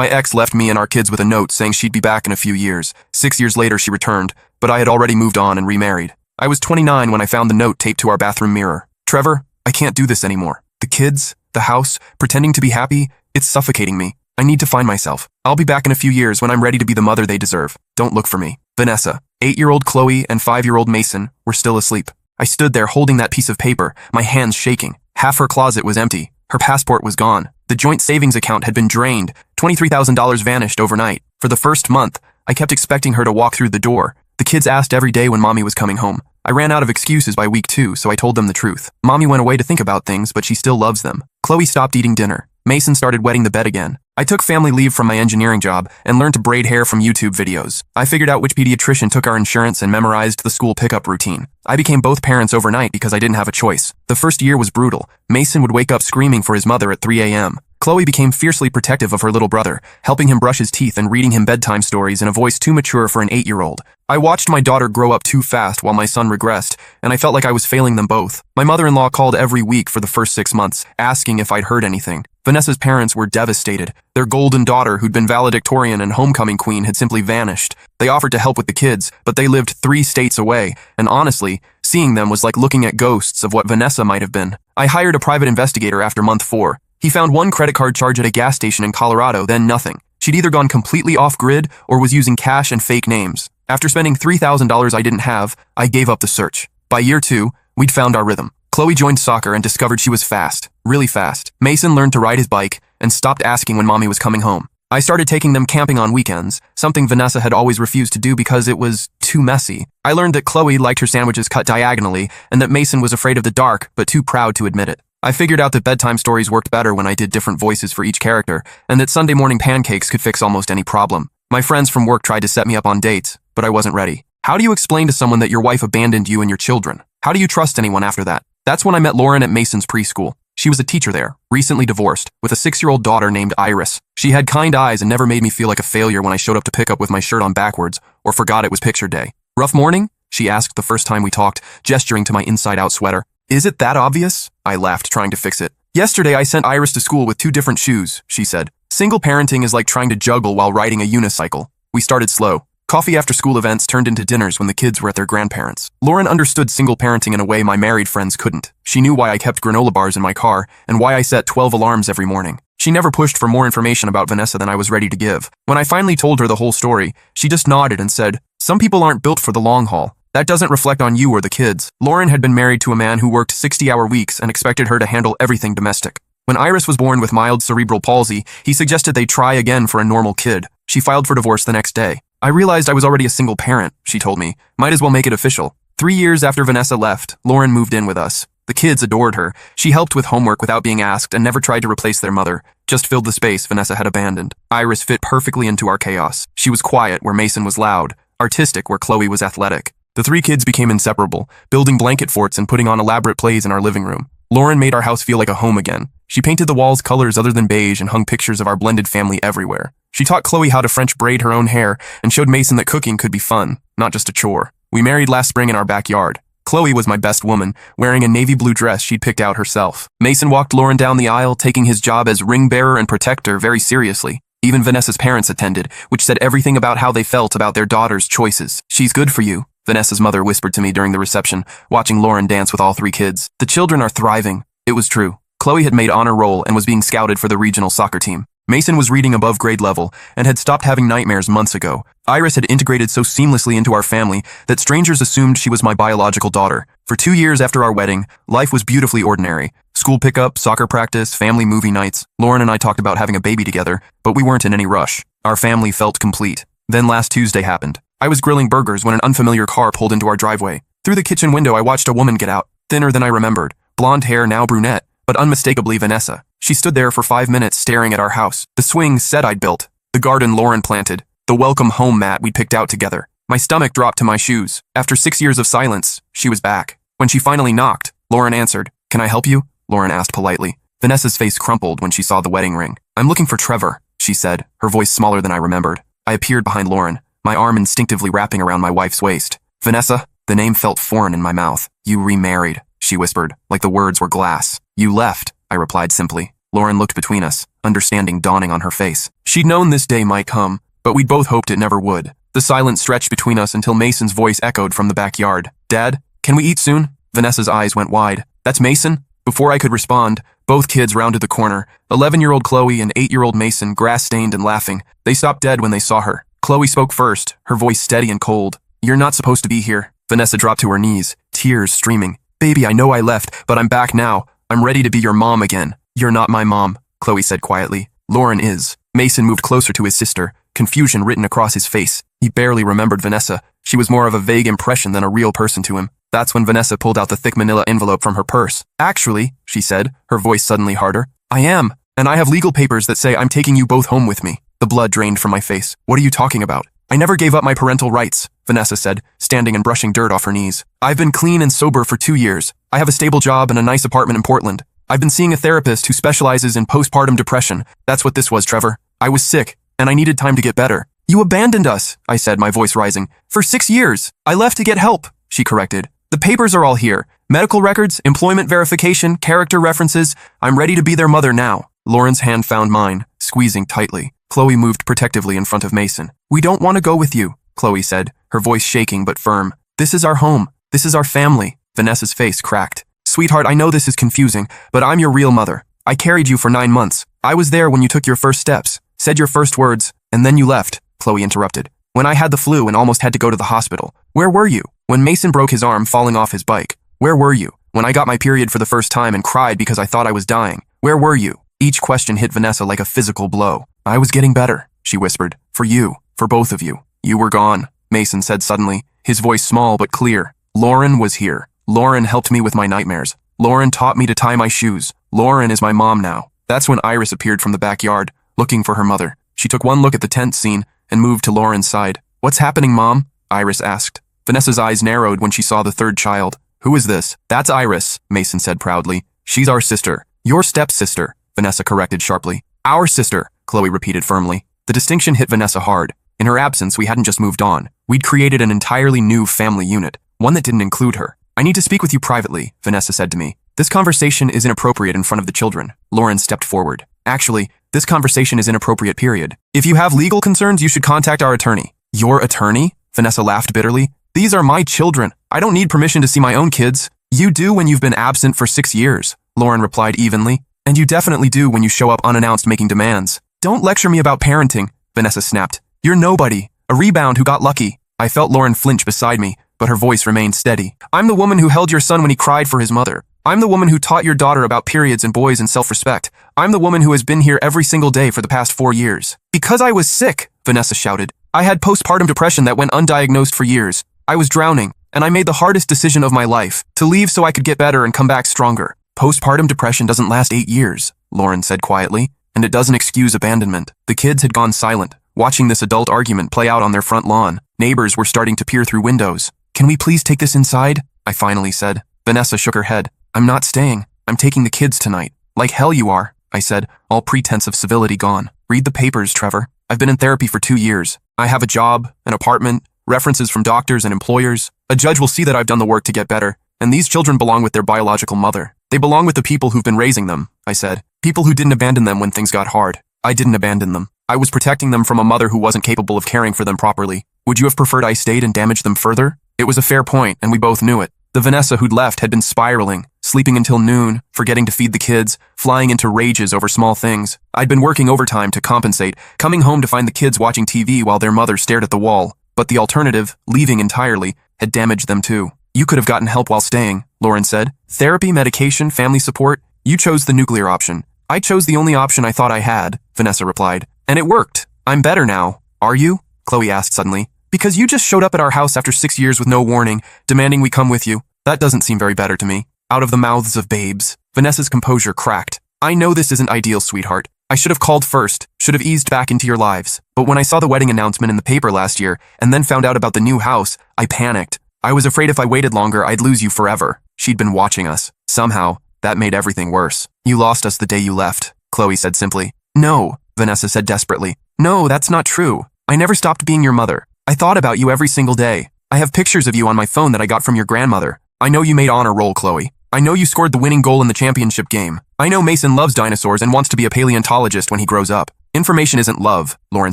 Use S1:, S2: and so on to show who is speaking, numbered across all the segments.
S1: My ex left me and our kids with a note saying she'd be back in a few years. 6 years later, she returned, but I had already moved on and remarried. I was 29 when I found the note taped to our bathroom mirror. Trevor, I can't do this anymore. The kids, the house, pretending to be happy, it's suffocating me. I need to find myself. I'll be back in a few years when I'm ready to be the mother they deserve. Don't look for me. Vanessa, 8-year-old Chloe, and 5-year-old Mason were still asleep. I stood there holding that piece of paper, my hands shaking. Half her closet was empty. Her passport was gone. The joint savings account had been drained. $23,000 vanished overnight. For the first month, I kept expecting her to walk through the door. The kids asked every day when Mommy was coming home. I ran out of excuses by week 2, so I told them the truth. Mommy went away to think about things, but she still loves them. Chloe stopped eating dinner. Mason started wetting the bed again. I took family leave from my engineering job and learned to braid hair from YouTube videos. I figured out which pediatrician took our insurance and memorized the school pickup routine. I became both parents overnight because I didn't have a choice. The first year was brutal. Mason would wake up screaming for his mother at 3 a.m. Chloe became fiercely protective of her little brother, helping him brush his teeth and reading him bedtime stories in a voice too mature for an 8-year-old. I watched my daughter grow up too fast while my son regressed, and I felt like I was failing them both. My mother-in-law called every week for the first 6 months, asking if I'd heard anything. Vanessa's parents were devastated. Their golden daughter, who'd been valedictorian and homecoming queen, had simply vanished. They offered to help with the kids, but they lived 3 states away, and honestly, seeing them was like looking at ghosts of what Vanessa might have been. I hired a private investigator after month 4. He found one credit card charge at a gas station in Colorado, then nothing. She'd either gone completely off-grid or was using cash and fake names. After spending $3,000 I didn't have, I gave up the search. By year 2, we'd found our rhythm. Chloe joined soccer and discovered she was fast, really fast. Mason learned to ride his bike and stopped asking when Mommy was coming home. I started taking them camping on weekends, something Vanessa had always refused to do because it was too messy. I learned that Chloe liked her sandwiches cut diagonally and that Mason was afraid of the dark but too proud to admit it. I figured out that bedtime stories worked better when I did different voices for each character, and that Sunday morning pancakes could fix almost any problem. My friends from work tried to set me up on dates, but I wasn't ready. How do you explain to someone that your wife abandoned you and your children? How do you trust anyone after that? That's when I met Lauren at Mason's preschool. She was a teacher there, recently divorced, with a 6-year-old daughter named Iris. She had kind eyes and never made me feel like a failure when I showed up to pick up with my shirt on backwards or forgot it was picture day. Rough morning? She asked the first time we talked, gesturing to my inside-out sweater. Is it that obvious? I laughed, trying to fix it. Yesterday, I sent Iris to school with 2 different shoes, she said. Single parenting is like trying to juggle while riding a unicycle. We started slow. Coffee after school events turned into dinners when the kids were at their grandparents'. Lauren understood single parenting in a way my married friends couldn't. She knew why I kept granola bars in my car and why I set 12 alarms every morning. She never pushed for more information about Vanessa than I was ready to give. When I finally told her the whole story, she just nodded and said, "Some people aren't built for the long haul. That doesn't reflect on you or the kids." Lauren had been married to a man who worked 60-hour weeks and expected her to handle everything domestic. When Iris was born with mild cerebral palsy, he suggested they try again for a normal kid. She filed for divorce the next day. I realized I was already a single parent, she told me. Might as well make it official. 3 years after Vanessa left, Lauren moved in with us. The kids adored her. She helped with homework without being asked and never tried to replace their mother, just filled the space Vanessa had abandoned. Iris fit perfectly into our chaos. She was quiet where Mason was loud, artistic where Chloe was athletic. The 3 kids became inseparable, building blanket forts and putting on elaborate plays in our living room. Lauren made our house feel like a home again. She painted the walls colors other than beige and hung pictures of our blended family everywhere. She taught Chloe how to French braid her own hair and showed Mason that cooking could be fun, not just a chore. We married last spring in our backyard. Chloe was my best woman, wearing a navy blue dress she'd picked out herself. Mason walked Lauren down the aisle, taking his job as ring bearer and protector very seriously. Even Vanessa's parents attended, which said everything about how they felt about their daughter's choices. "She's good for you," Vanessa's mother whispered to me during the reception, watching Lauren dance with all 3 kids. "The children are thriving." It was true. Chloe had made honor roll and was being scouted for the regional soccer team. Mason was reading above grade level and had stopped having nightmares months ago. Iris had integrated so seamlessly into our family that strangers assumed she was my biological daughter. For 2 years after our wedding, life was beautifully ordinary. School pickup, soccer practice, family movie nights. Lauren and I talked about having a baby together, but we weren't in any rush. Our family felt complete. Then last Tuesday happened. I was grilling burgers when an unfamiliar car pulled into our driveway. Through the kitchen window, I watched a woman get out, thinner than I remembered. Blonde hair, now brunette, but unmistakably Vanessa. She stood there for 5 minutes staring at our house, the swing set I'd built, the garden Lauren planted, the welcome home mat we'd picked out together. My stomach dropped to my shoes. After 6 years of silence, she was back. When she finally knocked, Lauren answered. "Can I help you?" Lauren asked politely. Vanessa's face crumpled when she saw the wedding ring. "I'm looking for Trevor," she said, her voice smaller than I remembered. I appeared behind Lauren, my arm instinctively wrapping around my wife's waist. "Vanessa?" The name felt foreign in my mouth. "You remarried," she whispered, like the words were glass. "You left," I replied simply. Lauren looked between us, understanding dawning on her face. She'd known this day might come, but we'd both hoped it never would. The silence stretched between us until Mason's voice echoed from the backyard. Dad, can we eat soon? Vanessa's eyes went wide. That's Mason? Before I could respond, both kids rounded the corner. 11-year-old Chloe and 8-year-old Mason, grass-stained and laughing. They stopped dead when they saw her. Chloe spoke first, her voice steady and cold. You're not supposed to be here. Vanessa dropped to her knees, tears streaming. Baby, I know I left, but I'm back now. I'm ready to be your mom again. You're not my mom, Chloe said quietly. Lauren is. Mason moved closer to his sister, confusion written across his face. He barely remembered Vanessa. She was more of a vague impression than a real person to him. That's when Vanessa pulled out the thick manila envelope from her purse. Actually, she said, her voice suddenly harder, I am, and I have legal papers that say I'm taking you both home with me. The blood drained from my face. What are you talking about? I never gave up my parental rights, Vanessa said, standing and brushing dirt off her knees. I've been clean and sober for 2 years. I have a stable job and a nice apartment in Portland. I've been seeing a therapist who specializes in postpartum depression. That's what this was, Trevor. I was sick, and I needed time to get better. You abandoned us, I said, my voice rising. For 6 years. I left to get help, she corrected. The papers are all here. Medical records, employment verification, character references. I'm ready to be their mother now. Lauren's hand found mine, squeezing tightly. Chloe moved protectively in front of Mason. We don't want to go with you, Chloe said, her voice shaking but firm. This is our home. This is our family. Vanessa's face cracked. Sweetheart, I know this is confusing, but I'm your real mother. I carried you for 9 months. I was there when you took your first steps, said your first words, and then you left, Chloe interrupted. When I had the flu and almost had to go to the hospital. Where were you? When Mason broke his arm falling off his bike. Where were you? When I got my period for the first time and cried because I thought I was dying. Where were you? Each question hit Vanessa like a physical blow. I was getting better, she whispered. For you. For both of you. You were gone, Mason said suddenly, his voice small but clear. Lauren was here. Lauren helped me with my nightmares. Lauren taught me to tie my shoes. Lauren is my mom now. That's when Iris appeared from the backyard, looking for her mother. She took one look at the tent scene and moved to Lauren's side. What's happening, Mom? Iris asked. Vanessa's eyes narrowed when she saw the third child. Who is this? That's Iris, Mason said proudly. She's our sister. Your stepsister, Vanessa corrected sharply. Our sister, Chloe repeated firmly. The distinction hit Vanessa hard. In her absence, we hadn't just moved on. We'd created an entirely new family unit, one that didn't include her. I need to speak with you privately, Vanessa said to me. This conversation is inappropriate in front of the children. Lauren stepped forward. Actually, this conversation is inappropriate, period. If you have legal concerns, you should contact our attorney. Your attorney? Vanessa laughed bitterly. These are my children. I don't need permission to see my own kids. You do when you've been absent for 6 years, Lauren replied evenly. And you definitely do when you show up unannounced making demands. Don't lecture me about parenting, Vanessa snapped. You're nobody, a rebound who got lucky. I felt Lauren flinch beside me, but her voice remained steady. I'm the woman who held your son when he cried for his mother. I'm the woman who taught your daughter about periods and boys and self-respect. I'm the woman who has been here every single day for the past 4 years. Because I was sick, Vanessa shouted. I had postpartum depression that went undiagnosed for years. I was drowning, and I made the hardest decision of my life, to leave so I could get better and come back stronger. Postpartum depression doesn't last 8 years, Lauren said quietly, and it doesn't excuse abandonment. The kids had gone silent, watching this adult argument play out on their front lawn. Neighbors were starting to peer through windows. Can we please take this inside? I finally said. Vanessa shook her head. I'm not staying. I'm taking the kids tonight. Like hell you are, I said, all pretense of civility gone. Read the papers, Trevor. I've been in therapy for 2 years. I have a job, an apartment, references from doctors and employers. A judge will see that I've done the work to get better, and these children belong with their biological mother. They belong with the people who've been raising them, I said. People who didn't abandon them when things got hard. I didn't abandon them. I was protecting them from a mother who wasn't capable of caring for them properly. Would you have preferred I stayed and damaged them further? It was a fair point, and we both knew it. The Vanessa who'd left had been spiraling, sleeping until noon, forgetting to feed the kids, flying into rages over small things. I'd been working overtime to compensate, coming home to find the kids watching TV while their mother stared at the wall. But the alternative, leaving entirely, had damaged them too. You could have gotten help while staying, Lauren said. Therapy, medication, family support. You chose the nuclear option. I chose the only option I thought I had, Vanessa replied. And it worked. I'm better now. Are you? Chloe asked suddenly. Because you just showed up at our house after 6 years with no warning, demanding we come with you. That doesn't seem very better to me. Out of the mouths of babes. Vanessa's composure cracked. I know this isn't ideal, sweetheart. I should have called first, should have eased back into your lives. But when I saw the wedding announcement in the paper last year, and then found out about the new house, I panicked. I was afraid if I waited longer, I'd lose you forever. She'd been watching us. Somehow, that made everything worse. You lost us the day you left, Chloe said simply. No, Vanessa said desperately. No, that's not true. I never stopped being your mother. I thought about you every single day. I have pictures of you on my phone that I got from your grandmother. I know you made honor roll, Chloe. I know you scored the winning goal in the championship game. I know Mason loves dinosaurs and wants to be a paleontologist when he grows up. Information isn't love, Lauren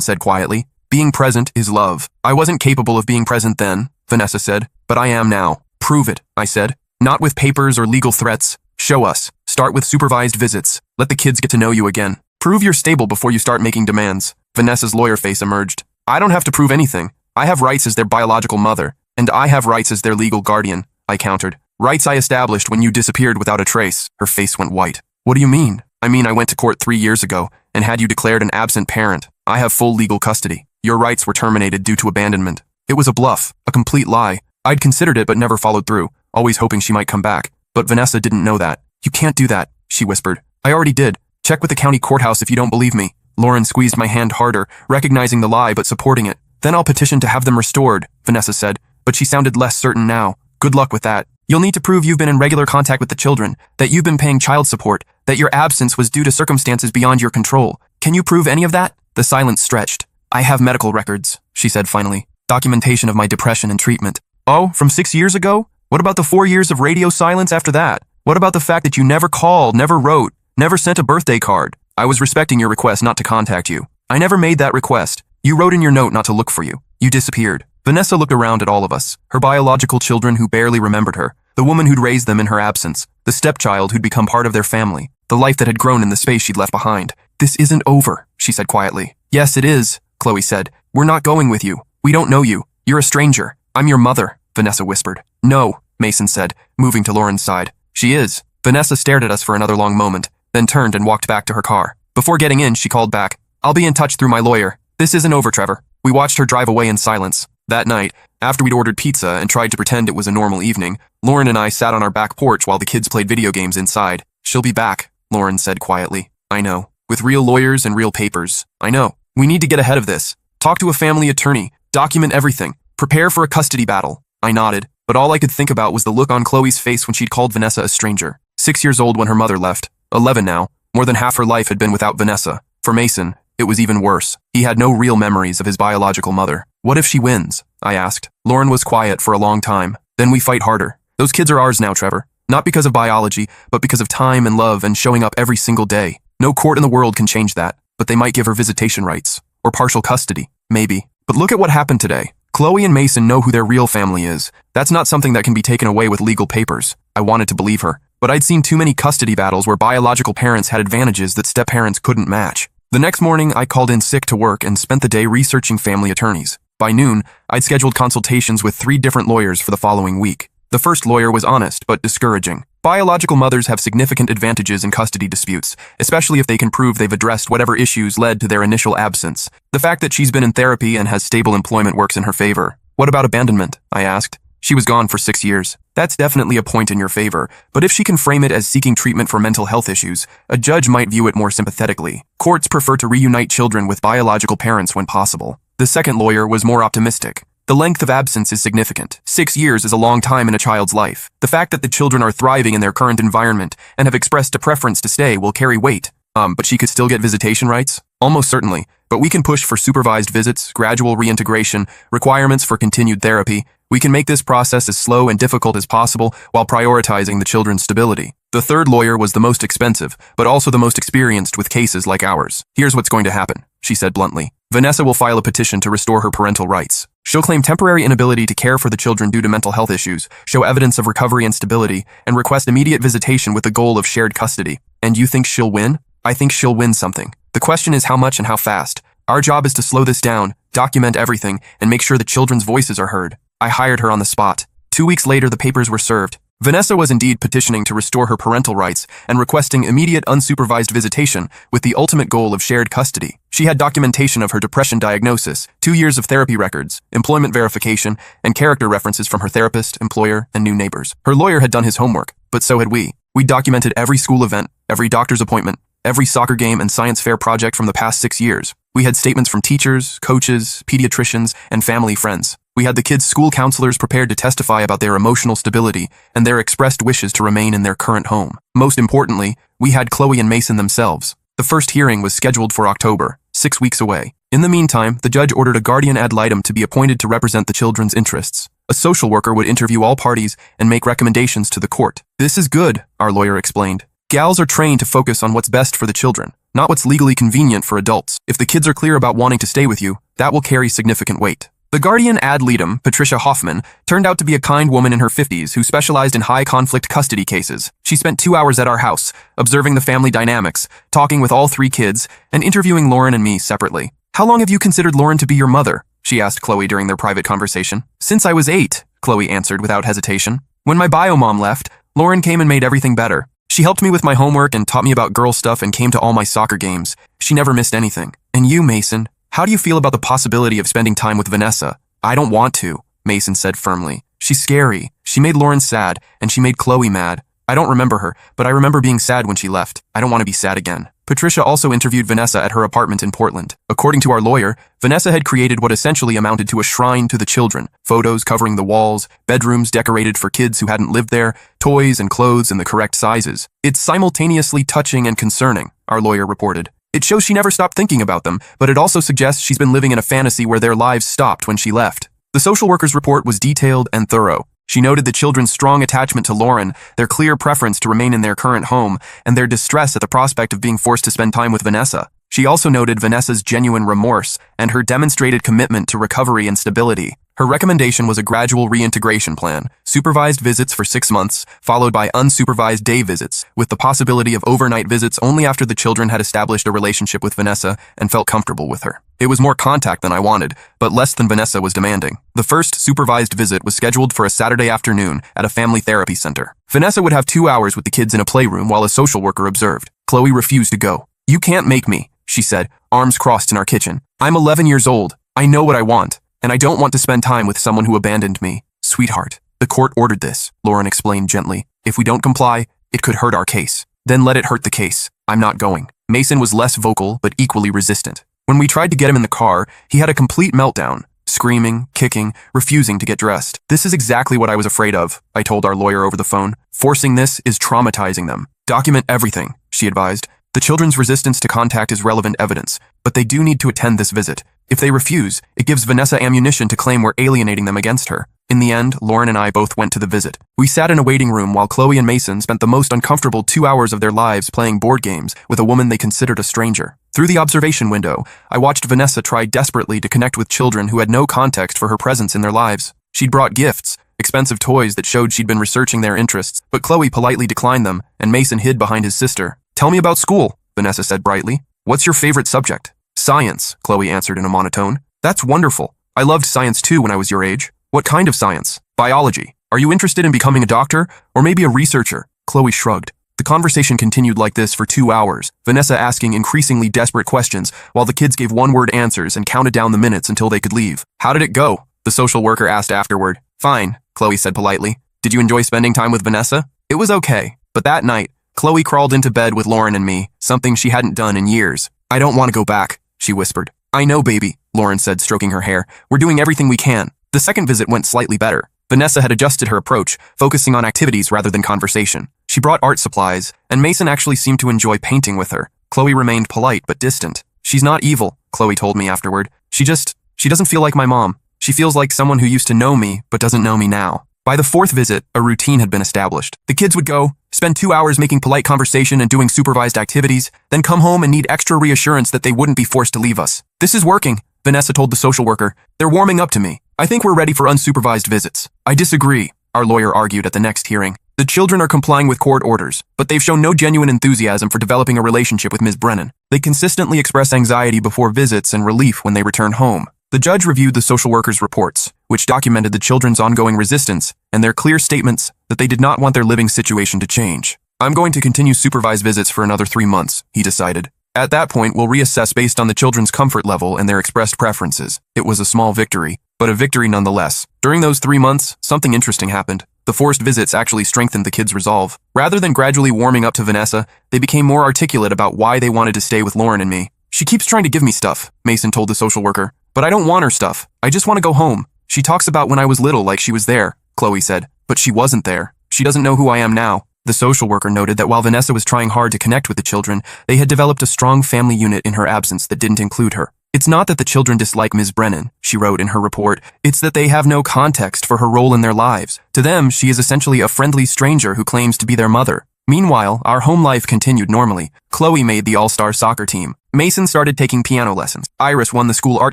S1: said quietly. Being present is love. I wasn't capable of being present then, Vanessa said, but I am now. Prove it, I said. Not with papers or legal threats. Show us. Start with supervised visits. Let the kids get to know you again. Prove you're stable before you start making demands. Vanessa's lawyer face emerged. I don't have to prove anything. I have rights as their biological mother, and I have rights as their legal guardian, I countered. Rights I established when you disappeared without a trace. Her face went white. What do you mean? I mean I went to court 3 years ago and had you declared an absent parent. I have full legal custody. Your rights were terminated due to abandonment. It was a bluff, a complete lie. I'd considered it but never followed through, always hoping she might come back. But Vanessa didn't know that. You can't do that, she whispered. I already did. Check with the county courthouse if you don't believe me. Lauren squeezed my hand harder, recognizing the lie but supporting it. Then I'll petition to have them restored, Vanessa said, but she sounded less certain now. Good luck with that. You'll need to prove you've been in regular contact with the children, that you've been paying child support, that your absence was due to circumstances beyond your control. Can you prove any of that? The silence stretched. I have medical records, she said finally. Documentation of my depression and treatment. Oh, from 6 years ago? What about the 4 years of radio silence after that? What about the fact that you never called, never wrote, never sent a birthday card? I was respecting your request not to contact you. I never made that request. You wrote in your note not to look for you. You disappeared. Vanessa looked around at all of us, her biological children who barely remembered her, the woman who'd raised them in her absence, the stepchild who'd become part of their family, the life that had grown in the space she'd left behind. This isn't over, she said quietly. Yes, it is, Chloe said. We're not going with you. We don't know you. You're a stranger. I'm your mother, Vanessa whispered. No, Mason said, moving to Lauren's side. She is. Vanessa stared at us for another long moment, then turned and walked back to her car. Before getting in, she called back. I'll be in touch through my lawyer. This isn't over, Trevor. We watched her drive away in silence. That night, after we'd ordered pizza and tried to pretend it was a normal evening, Lauren and I sat on our back porch while the kids played video games inside. She'll be back, Lauren said quietly. I know. With real lawyers and real papers. I know. We need to get ahead of this. Talk to a family attorney. Document everything. Prepare for a custody battle. I nodded, but all I could think about was the look on Chloe's face when she'd called Vanessa a stranger. 6 years old when her mother left. 11 now. More than half her life had been without Vanessa. For Mason, it was even worse. He had no real memories of his biological mother. What if she wins? I asked. Lauren was quiet for a long time. Then we fight harder. Those kids are ours now, Trevor. Not because of biology, but because of time and love and showing up every single day. No court in the world can change that, but they might give her visitation rights. Or partial custody. Maybe. But look at what happened today. Chloe and Mason know who their real family is. That's not something that can be taken away with legal papers. I wanted to believe her. But I'd seen too many custody battles where biological parents had advantages that step-parents couldn't match. The next morning, I called in sick to work and spent the day researching family attorneys. By noon, I'd scheduled consultations with 3 different lawyers for the following week. The first lawyer was honest, but discouraging. Biological mothers have significant advantages in custody disputes, especially if they can prove they've addressed whatever issues led to their initial absence. The fact that she's been in therapy and has stable employment works in her favor. What about abandonment? I asked. She was gone for 6 years. That's definitely a point in your favor, but if she can frame it as seeking treatment for mental health issues, a judge might view it more sympathetically. Courts prefer to reunite children with biological parents when possible. The second lawyer was more optimistic. The length of absence is significant. 6 years is a long time in a child's life. The fact that the children are thriving in their current environment and have expressed a preference to stay will carry weight. But she could still get visitation rights? Almost certainly. But we can push for supervised visits, gradual reintegration, requirements for continued therapy. We can make this process as slow and difficult as possible while prioritizing the children's stability. The third lawyer was the most expensive, but also the most experienced with cases like ours. Here's what's going to happen, she said bluntly. Vanessa will file a petition to restore her parental rights. She'll claim temporary inability to care for the children due to mental health issues, show evidence of recovery and stability, and request immediate visitation with the goal of shared custody. And you think she'll win? I think she'll win something. The question is how much and how fast. Our job is to slow this down, document everything, and make sure the children's voices are heard. I hired her on the spot. 2 weeks later, the papers were served. Vanessa was indeed petitioning to restore her parental rights and requesting immediate unsupervised visitation with the ultimate goal of shared custody. She had documentation of her depression diagnosis, 2 years of therapy records, employment verification, and character references from her therapist, employer, and new neighbors. Her lawyer had done his homework, but so had we. We documented every school event, every doctor's appointment, every soccer game and science fair project from the past 6 years. We had statements from teachers, coaches, pediatricians, and family friends. We had the kids' school counselors prepared to testify about their emotional stability and their expressed wishes to remain in their current home. Most importantly, we had Chloe and Mason themselves. The first hearing was scheduled for October, 6 weeks away. In the meantime, the judge ordered a guardian ad litem to be appointed to represent the children's interests. A social worker would interview all parties and make recommendations to the court. This is good, our lawyer explained. Gals are trained to focus on what's best for the children, not what's legally convenient for adults. If the kids are clear about wanting to stay with you, that will carry significant weight. The guardian ad litem, Patricia Hoffman, turned out to be a kind woman in her 50s who specialized in high-conflict custody cases. She spent 2 hours at our house, observing the family dynamics, talking with all 3 kids, and interviewing Lauren and me separately. "How long have you considered Lauren to be your mother?" she asked Chloe during their private conversation. "Since I was 8, Chloe answered without hesitation. "When my bio mom left, Lauren came and made everything better. She helped me with my homework and taught me about girl stuff and came to all my soccer games. She never missed anything. And you, Mason? How do you feel about the possibility of spending time with Vanessa?" "I don't want to," Mason said firmly. "She's scary. She made Lauren sad, and she made Chloe mad. I don't remember her, but I remember being sad when she left. I don't want to be sad again." Patricia also interviewed Vanessa at her apartment in Portland. According to our lawyer, Vanessa had created what essentially amounted to a shrine to the children. Photos covering the walls, bedrooms decorated for kids who hadn't lived there, toys and clothes in the correct sizes. "It's simultaneously touching and concerning," our lawyer reported. "It shows she never stopped thinking about them, but it also suggests she's been living in a fantasy where their lives stopped when she left." The social worker's report was detailed and thorough. She noted the children's strong attachment to Lauren, their clear preference to remain in their current home, and their distress at the prospect of being forced to spend time with Vanessa. She also noted Vanessa's genuine remorse and her demonstrated commitment to recovery and stability. Her recommendation was a gradual reintegration plan, supervised visits for 6 months, followed by unsupervised day visits, with the possibility of overnight visits only after the children had established a relationship with Vanessa and felt comfortable with her. It was more contact than I wanted, but less than Vanessa was demanding. The first supervised visit was scheduled for a Saturday afternoon at a family therapy center. Vanessa would have 2 hours with the kids in a playroom while a social worker observed. Chloe refused to go. "You can't make me," she said, arms crossed in our kitchen. "I'm 11 years old. I know what I want. And I don't want to spend time with someone who abandoned me." "Sweetheart, the court ordered this," Lauren explained gently. "If we don't comply, it could hurt our case." "Then let it hurt the case. I'm not going." Mason was less vocal, but equally resistant. When we tried to get him in the car, he had a complete meltdown, screaming, kicking, refusing to get dressed. "This is exactly what I was afraid of," I told our lawyer over the phone. "Forcing this is traumatizing them." "Document everything," she advised. "The children's resistance to contact is relevant evidence, but they do need to attend this visit. If they refuse, it gives Vanessa ammunition to claim we're alienating them against her." In the end, Lauren and I both went to the visit. We sat in a waiting room while Chloe and Mason spent the most uncomfortable 2 hours of their lives playing board games with a woman they considered a stranger. Through the observation window, I watched Vanessa try desperately to connect with children who had no context for her presence in their lives. She'd brought gifts, expensive toys that showed she'd been researching their interests, but Chloe politely declined them, and Mason hid behind his sister. "Tell me about school," Vanessa said brightly. "What's your favorite subject?" "Science," Chloe answered in a monotone. "That's wonderful. I loved science too when I was your age." "What kind of science?" "Biology. Are you interested in becoming a doctor, or maybe a researcher?" Chloe shrugged. The conversation continued like this for 2 hours, Vanessa asking increasingly desperate questions, while the kids gave one-word answers and counted down the minutes until they could leave. "How did it go?" the social worker asked afterward. "Fine," Chloe said politely. "Did you enjoy spending time with Vanessa?" "It was okay." But that night, Chloe crawled into bed with Lauren and me, something she hadn't done in years. "I don't want to go back," she whispered. "I know, baby," Lauren said, stroking her hair. "We're doing everything we can." The second visit went slightly better. Vanessa had adjusted her approach, focusing on activities rather than conversation. She brought art supplies, and Mason actually seemed to enjoy painting with her. Chloe remained polite but distant. "She's not evil," Chloe told me afterward. She doesn't feel like my mom. She feels like someone who used to know me but doesn't know me now." By the fourth visit, a routine had been established. The kids would go, spend 2 hours making polite conversation and doing supervised activities, then come home and need extra reassurance that they wouldn't be forced to leave us. "This is working," Vanessa told the social worker. "They're warming up to me. I think we're ready for unsupervised visits." "I disagree," our lawyer argued at the next hearing. "The children are complying with court orders, but they've shown no genuine enthusiasm for developing a relationship with Ms. Brennan. They consistently express anxiety before visits and relief when they return home." The judge reviewed the social worker's reports, which documented the children's ongoing resistance and their clear statements that they did not want their living situation to change. "I'm going to continue supervised visits for another 3 months, he decided. "At that point, we'll reassess based on the children's comfort level and their expressed preferences." It was a small victory, but a victory nonetheless. During those 3 months, something interesting happened. The forced visits actually strengthened the kids' resolve. Rather than gradually warming up to Vanessa, they became more articulate about why they wanted to stay with Lauren and me. "She keeps trying to give me stuff," Mason told the social worker. "But I don't want her stuff. I just want to go home. She talks about when I was little like she was there," Chloe said. "But she wasn't there. She doesn't know who I am now." The social worker noted that while Vanessa was trying hard to connect with the children, they had developed a strong family unit in her absence that didn't include her. "It's not that the children dislike Ms. Brennan," she wrote in her report. "It's that they have no context for her role in their lives. To them, she is essentially a friendly stranger who claims to be their mother." Meanwhile, our home life continued normally. Chloe made the all-star soccer team. Mason started taking piano lessons. Iris won the school art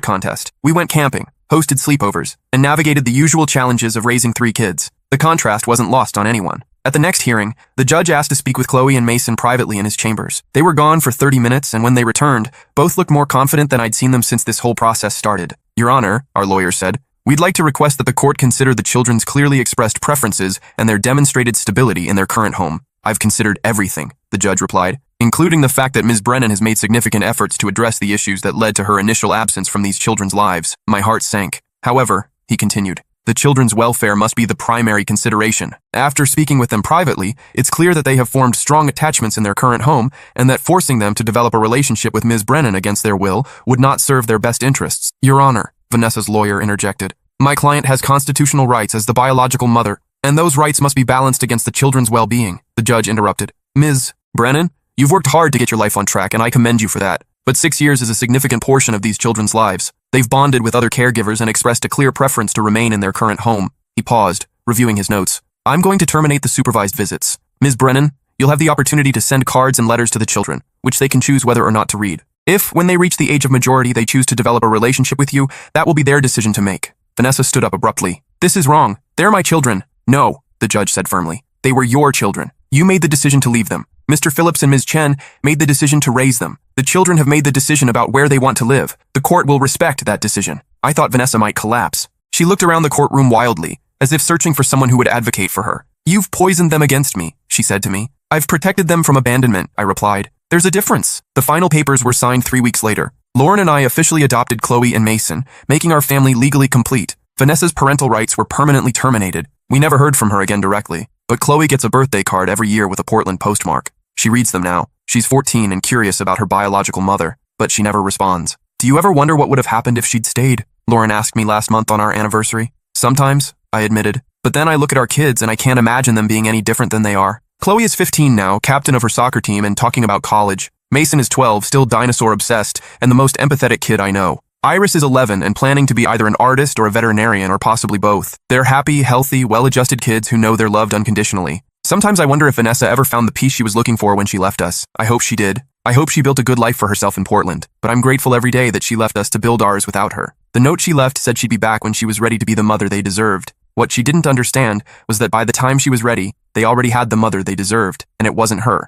S1: contest. We went camping, hosted sleepovers, and navigated the usual challenges of raising 3 kids. The contrast wasn't lost on anyone. At the next hearing, the judge asked to speak with Chloe and Mason privately in his chambers. They were gone for 30 minutes, and when they returned, both looked more confident than I'd seen them since this whole process started. Your Honor, our lawyer said, we'd like to request that the court consider the children's clearly expressed preferences and their demonstrated stability in their current home. I've considered everything, the judge replied, including the fact that Ms. Brennan has made significant efforts to address the issues that led to her initial absence from these children's lives. My heart sank. However, he continued, the children's welfare must be the primary consideration. After speaking with them privately, it's clear that they have formed strong attachments in their current home and that forcing them to develop a relationship with Ms. Brennan against their will would not serve their best interests. Your Honor, Vanessa's lawyer interjected, my client has constitutional rights as the biological mother, and those rights must be balanced against the children's well-being. The judge interrupted. Ms. Brennan, you've worked hard to get your life on track, and I commend you for that. But 6 years is a significant portion of these children's lives. They've bonded with other caregivers and expressed a clear preference to remain in their current home. He paused, reviewing his notes. I'm going to terminate the supervised visits. Ms. Brennan, you'll have the opportunity to send cards and letters to the children, which they can choose whether or not to read. If, when they reach the age of majority, they choose to develop a relationship with you, that will be their decision to make. Vanessa stood up abruptly. This is wrong. They're my children. No, the judge said firmly. They were your children. You made the decision to leave them. Mr. Phillips and Ms. Chen made the decision to raise them. The children have made the decision about where they want to live. The court will respect that decision. I thought Vanessa might collapse. She looked around the courtroom wildly, as if searching for someone who would advocate for her. You've poisoned them against me, she said to me. I've protected them from abandonment, I replied. There's a difference. The final papers were signed 3 weeks later. Lauren and I officially adopted Chloe and Mason, making our family legally complete. Vanessa's parental rights were permanently terminated. We never heard from her again directly. But Chloe gets a birthday card every year with a Portland postmark. She reads them now. She's 14 and curious about her biological mother, but she never responds. Do you ever wonder what would have happened if she'd stayed? Lauren asked me last month on our anniversary. Sometimes, I admitted. But then I look at our kids and I can't imagine them being any different than they are. Chloe is 15 now, captain of her soccer team and talking about college. Mason is 12, still dinosaur obsessed, and the most empathetic kid I know. Iris is 11 and planning to be either an artist or a veterinarian or possibly both. They're happy, healthy, well-adjusted kids who know they're loved unconditionally. Sometimes I wonder if Vanessa ever found the peace she was looking for when she left us. I hope she did. I hope she built a good life for herself in Portland, but I'm grateful every day that she left us to build ours without her. The note she left said she'd be back when she was ready to be the mother they deserved. What she didn't understand was that by the time she was ready, they already had the mother they deserved, and it wasn't her.